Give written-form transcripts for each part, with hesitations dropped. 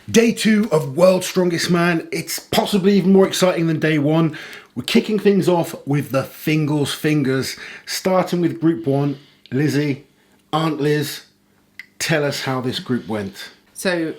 Day 2 of World's Strongest Man. It's possibly even more exciting than day 1. We're kicking things off with the Fingles Fingers, starting with Group 1. Lizzie, Aunt Liz, tell us how this group went. So,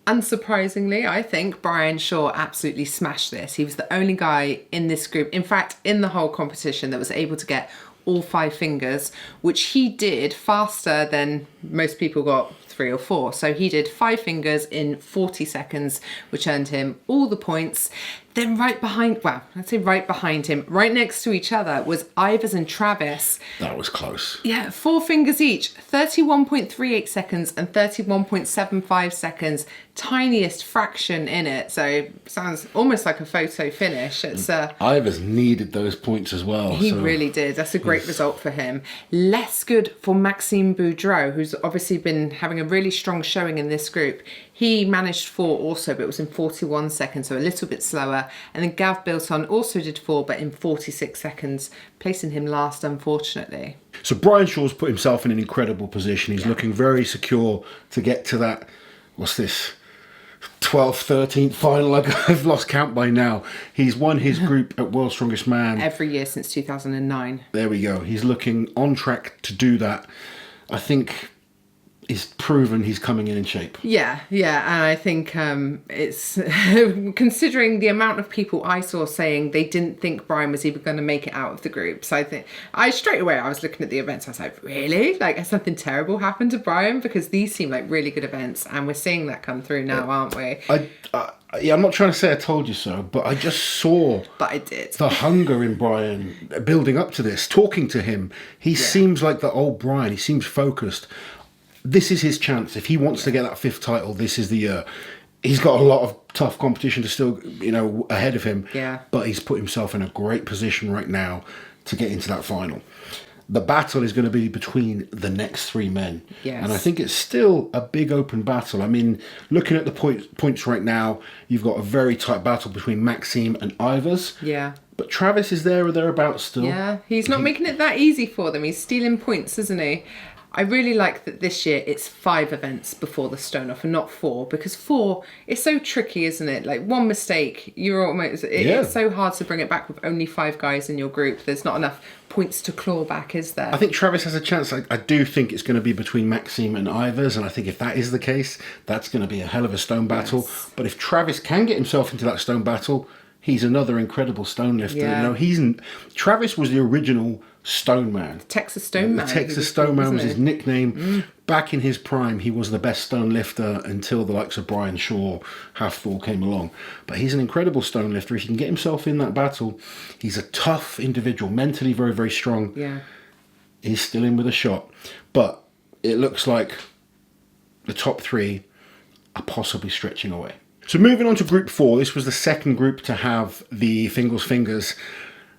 unsurprisingly, I think Brian Shaw absolutely smashed this. He was the only guy in this group, in fact, in the whole competition, that was able to get all 5 fingers, which he did faster than most people got 3 or 4. So he did 5 fingers in 40 seconds, which earned him all the points. Then right behind, well, I'd say right behind him, right next to each other, was Ivers and Travis. That was close. Yeah, 4 fingers each, 31.38 seconds and 31.75 seconds. Tiniest fraction in it, so sounds almost like a photo finish. It's Ivers needed those points as well. He really did. That's a great result for him. Less good for Maxime Boudreau, who's obviously been having a really strong showing in this group. He managed 4 also, but it was in 41 seconds, so a little bit slower. And then Gav Bilton also did 4, but in 46 seconds, placing him last, unfortunately. So Brian Shaw's put himself in an incredible position. He's looking very secure to get to that, what's this, 12th, 13th final. I've lost count by now. He's won his group at World's Strongest Man. Every year since 2009. There we go. He's looking on track to do that. I think he's proven he's coming in shape. Yeah, and I think it's considering the amount of people I saw saying they didn't think Brian was even going to make it out of the group. So I think straight away I was looking at the events. I was like, really? Like, has something terrible happened to Brian? Because these seem like really good events, and we're seeing that come through now, aren't we? I'm not trying to say I told you so, but I just saw. But I did. The hunger in Brian building up to this, talking to him. He seems like the old Brian. He seems focused. This is his chance. If he wants to get that 5th title, this is the year. He's got a lot of tough competition to still, ahead of him. Yeah. But he's put himself in a great position right now to get into that final. The battle is going to be between the next 3 men. Yes. And I think it's still a big open battle. I mean, looking at the points right now, you've got a very tight battle between Maxime and Ivers. Yeah. But Travis is there or thereabouts still. Yeah, he's not making it that easy for them. He's stealing points, isn't he? I really like that this year it's 5 events before the stone off and not 4, because 4 is so tricky, isn't it? Like, one mistake, you're almost, it's so hard to bring it back with only 5 guys in your group. There's not enough points to claw back, is there? I think Travis has a chance. I do think it's going to be between Maxime and Ivers, and I think if that is the case, that's going to be a hell of a stone battle. Yes. But if Travis can get himself into that stone battle, he's another incredible stone lifter. Yeah. Travis was the original Stone Man. Texas Stone Man. The Texas Stone Man was his nickname. Back in his prime, he was the best stone lifter until the likes of Brian Shaw, Half-Thor came along. But he's an incredible stone lifter. If he can get himself in that battle, he's a tough individual, mentally very, very strong. Yeah. He's still in with a shot. But it looks like the top 3 are possibly stretching away. So moving on to Group 4, this was the second group to have the Fingles Fingers.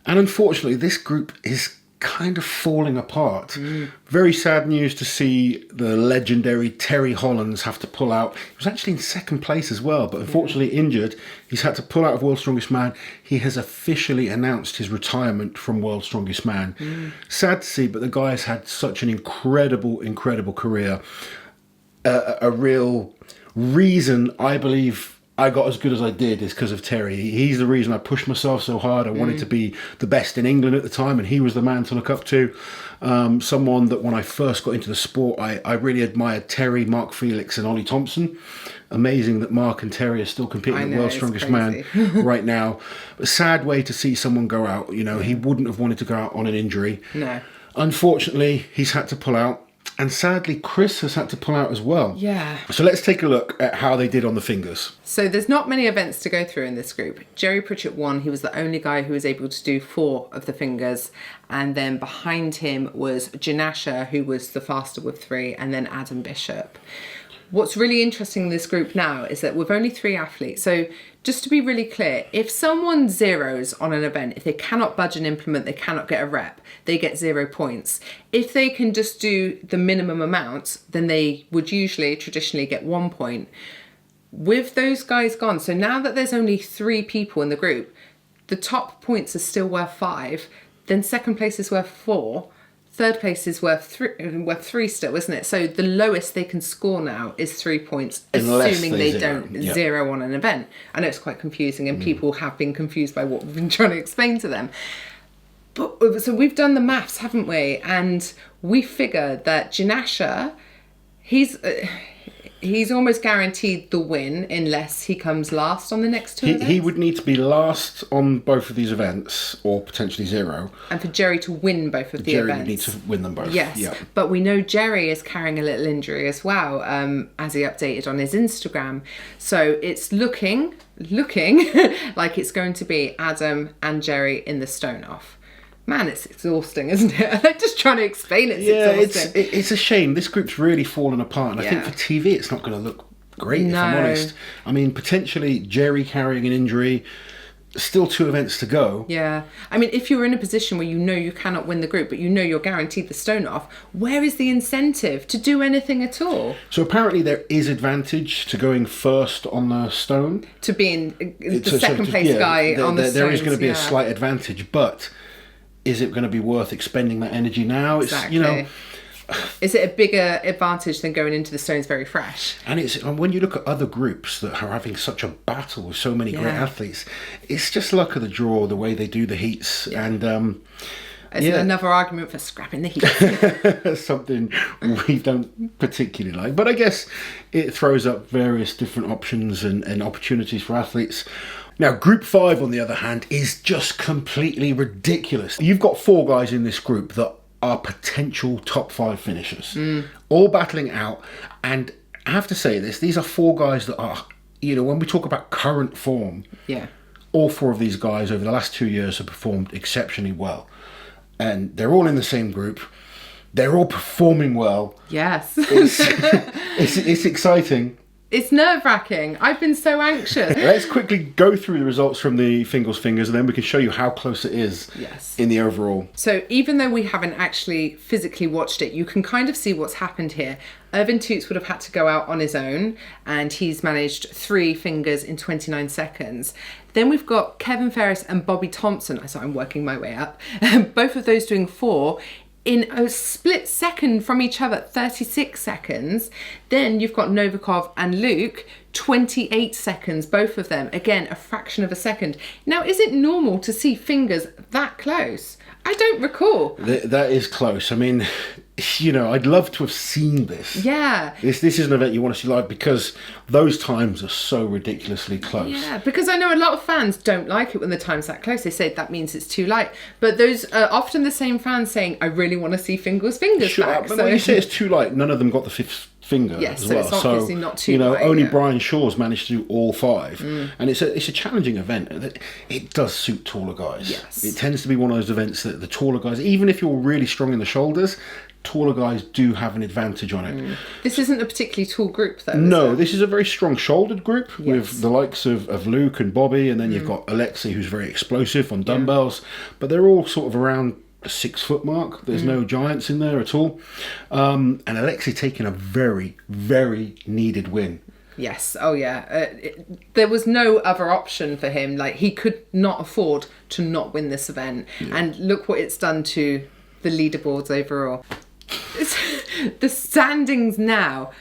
And unfortunately, this group is kind of falling apart. Very sad news to see the legendary Terry Hollands have to pull out. He was actually in 2nd place as well, but unfortunately injured. He's had to pull out of World's Strongest Man. He has officially announced his retirement from World's Strongest Man. Sad to see, but the guy has had such an incredible, incredible career. A real reason, I believe, I got as good as I did is because of Terry. He's the reason I pushed myself so hard. I wanted to be the best in England at the time, and he was the man to look up to. Someone that when I first got into the sport, I really admired Terry, Mark Felix and Ollie Thompson. Amazing that Mark and Terry are still competing at World's Strongest Man right now. But sad way to see someone go out. He wouldn't have wanted to go out on an injury. No. Unfortunately, he's had to pull out. And sadly, Chris has had to pull out as well. Yeah. So let's take a look at how they did on the fingers. So there's not many events to go through in this group. Jerry Pritchett won. He was the only guy who was able to do 4 of the fingers. And then behind him was Janasha, who was the faster with 3, and then Adam Bishop. What's really interesting in this group now is that with only 3 athletes, so just to be really clear, if someone zeros on an event, if they cannot budge and implement, they cannot get a rep, they get 0 points. If they can just do the minimum amount, then they would usually traditionally get 1 point. With those guys gone, so now that there's only 3 people in the group, the top points are still worth 5, then 2nd place is worth 4, Third place is worth three still, isn't it? So the lowest they can score now is 3 points, assuming they don't zero on an event. I know it's quite confusing, and people have been confused by what we've been trying to explain to them. But so we've done the maths, haven't we? And we figured that Jinasha, he's almost guaranteed the win unless he comes last on the next two events. He would need to be last on both of these events, or potentially zero. And for Jerry to win both of the Jerry events. would need to win them both. Yes, yeah. But we know Jerry is carrying a little injury as well, as he updated on his Instagram. So it's looking like it's going to be Adam and Jerry in the stone off. Man, it's exhausting, isn't it? I'm just trying to explain it. Exhausting. It's a shame. This group's really fallen apart, and I think for TV it's not going to look great, if I'm honest. I mean, potentially Jerry carrying an injury, still 2 events to go. Yeah. I mean, if you're in a position where you know you cannot win the group, but you know you're guaranteed the stone off, where is the incentive to do anything at all? So apparently there is advantage to going first on the stone. To being the second place guy on the stones. There is going to be a slight advantage, but is it going to be worth expending that energy now? Exactly. It's, is it a bigger advantage than going into the stones very fresh? And when you look at other groups that are having such a battle with so many great athletes, it's just luck of the draw, the way they do the heats. And it's another argument for scrapping the heats. Something we don't particularly like. But I guess it throws up various different options and opportunities for athletes. Now, Group 5, on the other hand, is just completely ridiculous. You've got 4 guys in this group that are potential top 5 finishers, all battling out. And I have to say this, these are 4 guys that are, when we talk about current form, all 4 of these guys over the last 2 years have performed exceptionally well. And they're all in the same group. They're all performing well. Yes. It's exciting. It's nerve-wracking. I've been so anxious. Let's quickly go through the results from the Fingles, and then we can show you how close it is in the overall. So even though we haven't actually physically watched it, you can kind of see what's happened here. Irvin Toots would have had to go out on his own, and he's managed 3 fingers in 29 seconds. Then we've got Kevin Ferris and Bobby Thompson. So I'm working my way up. Both of those doing 4 in a split second from each other, 36 seconds. Then you've got Novikov and Luke, 28 seconds, both of them. Again, a fraction of a second. Now, is it normal to see fingers that close? I don't recall. That is close. I mean, I'd love to have seen this. Yeah. This is an event you want to see live because those times are so ridiculously close. Yeah, because I know a lot of fans don't like it when the time's that close. They say that means it's too light. But those are often the same fans saying, I really want to see fingers back. But when you say it's too light, none of them got the 5th finger as well. It's obviously not too light. Only Brian Shaw's managed to do all 5. And it's a challenging event. It does suit taller guys. Yes. It tends to be one of those events that the taller guys, even if you're really strong in the shoulders, taller guys do have an advantage on it. This isn't a particularly tall group though. No, this is a very strong shouldered group with the likes of Luke and Bobby, and then you've got Alexei, who's very explosive on dumbbells, but they're all sort of around the 6 foot mark. There's no giants in there at all. And Alexei taking a very, very needed win. Yes. Oh, yeah. There was no other option for him. Like, he could not afford to not win this event. Yeah. And look what it's done to the leaderboards overall. The standings now,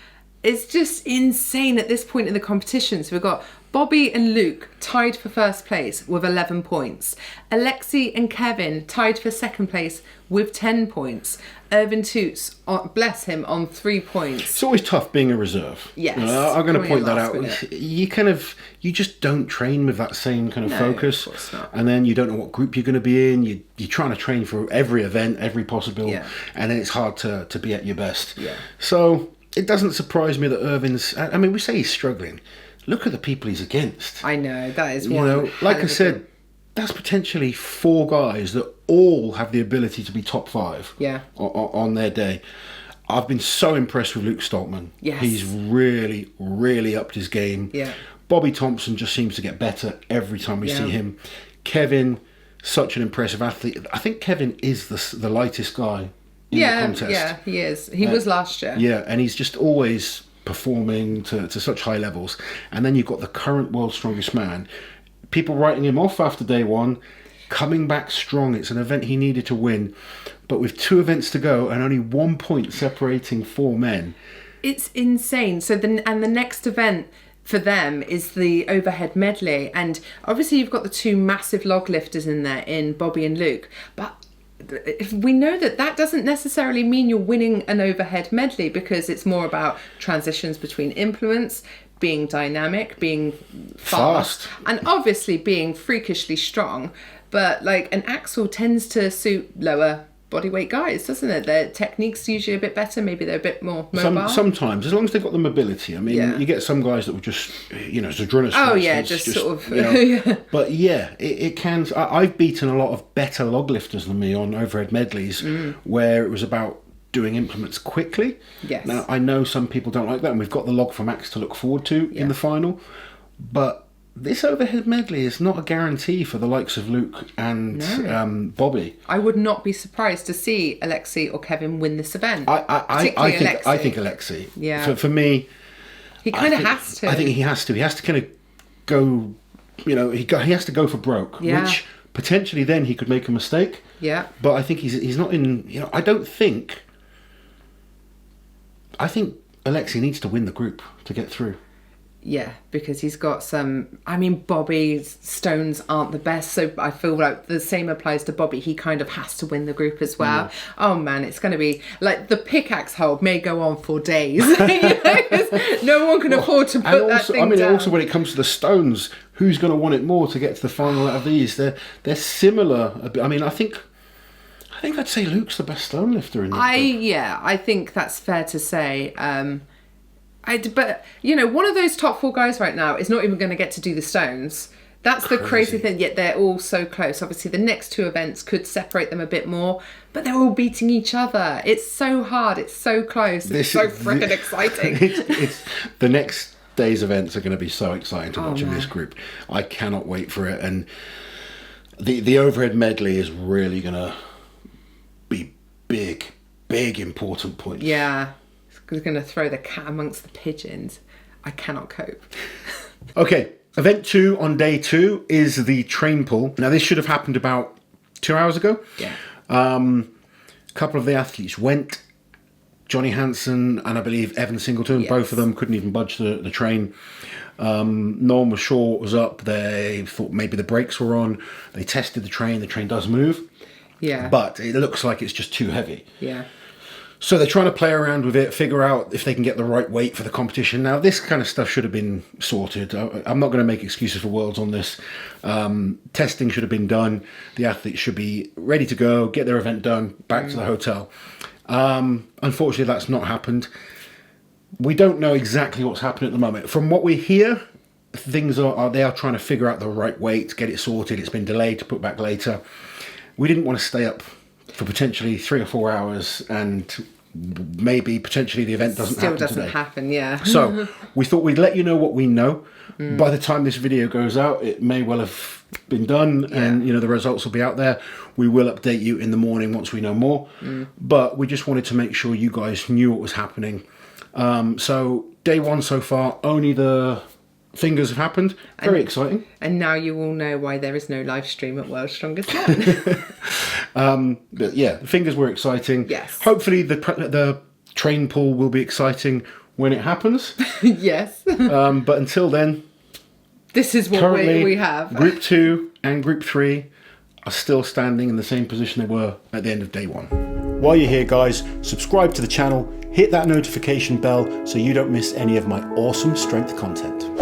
it's just insane at this point in the competition. So we've got Bobby and Luke tied for first place with 11 points. Alexei and Kevin tied for second place with 10 points. Irvin Toots, bless him, on 3 points. It's always tough being a reserve. Yes. I'm going to point that out. You just don't train with that same kind of focus. Of course not. And then you don't know what group you're going to be in. You're trying to train for every event, every possible. Yeah. And then it's hard to be at your best. Yeah. So it doesn't surprise me that Irvin's... I mean, we say he's struggling. Look at the people he's against. I know, that is one. Like I said, that's potentially 4 guys that all have the ability to be top 5 on their day. I've been so impressed with Luke Stoltman. Yes. He's really, really upped his game. Yeah. Bobby Thompson just seems to get better every time we see him. Kevin, such an impressive athlete. I think Kevin is the lightest guy in the contest. Yeah, he is. He was last year. Yeah, and he's just always performing to such high levels. And then you've got the current world's strongest man. People writing him off after day 1. coming back strong. It's an event he needed to win. But with 2 events to go and only 1 point separating 4 men. It's insane. So the next event for them is the overhead medley. And obviously you've got the 2 massive log lifters in there in Bobby and Luke. But we know that doesn't necessarily mean you're winning an overhead medley, because it's more about transitions between implements, being dynamic, being fast, and obviously being freakishly strong. But like an axle tends to suit lower bodyweight guys, doesn't it? Their technique's usually a bit better. Maybe they're a bit more mobile. Sometimes, as long as they've got the mobility. I mean, you get some guys that will just, as adrenaline. Oh yeah, just sort of. Yeah. But yeah, it can. I've beaten a lot of better log lifters than me on overhead medleys, where it was about doing implements quickly. Yes. Now I know some people don't like that, and we've got the log for Max to look forward to in the final, but this overhead medley is not a guarantee for the likes of Luke and Bobby. I would not be surprised to see Alexei or Kevin win this event. I think Alexei. Yeah. For me, he kind of has to. I think he has to. He has to kind of go. He has to go for broke, which potentially then he could make a mistake. Yeah. But I think he's not in. I think Alexei needs to win the group to get through. Yeah, because he's got some... I mean, Bobby's stones aren't the best, so I feel like the same applies to Bobby. He kind of has to win the group as well. Oh, man, it's going to be... Like, the pickaxe hold may go on for days. No one can afford to put that thing down. Also, when it comes to the stones, who's going to want it more to get to the final out of these? They're similar. I mean, I think I'd say Luke's the best stone lifter in the group. I think that's fair to say. But one of those top 4 guys right now is not even going to get to do the stones. That's the crazy thing. Yet they're all so close. Obviously, the next 2 events could separate them a bit more, but they're all beating each other. It's so hard. It's so close. It's so freaking exciting. It's the next day's events are going to be so exciting to watch in this group. I cannot wait for it. And the overhead medley is really going to be big, important points. Yeah. We're going to throw the cat amongst the pigeons. I cannot cope. Okay, event 2 on day 2 is the train pull. Now, this should have happened about 2 hours ago. Yeah. A couple of the athletes went. Johnny Hansen and I believe Evan Singleton, both of them couldn't even budge the train. No one was sure what was up. They thought maybe the brakes were on. They tested the train. The train does move. Yeah. But it looks like it's just too heavy. Yeah. So they're trying to play around with it, figure out if they can get the right weight for the competition. Now, this kind of stuff should have been sorted. I'm not going to make excuses for Worlds on this. Testing should have been done. The athletes should be ready to go, get their event done, back to the hotel. Unfortunately, that's not happened. We don't know exactly what's happening at the moment. From what we hear, things they are trying to figure out the right weight, get it sorted. It's been delayed to put back later. We didn't want to stay up for potentially 3 or 4 hours and maybe potentially the event doesn't happen, yeah. So we thought we'd let you know what we know. By the time this video goes out, it may well have been done, and the results will be out there. We will update you in the morning once we know more. But we just wanted to make sure you guys knew what was happening. So day 1 so far, only the fingers have happened. Very exciting. And now you all know why there is no live stream at World's Strongest Man. But yeah, the fingers were exciting. Yes. Hopefully the train pull will be exciting when it happens. Yes. But until then, this is what we have. Group 2 and Group 3 are still standing in the same position they were at the end of day 1. While you're here, guys, subscribe to the channel, hit that notification bell so you don't miss any of my awesome strength content.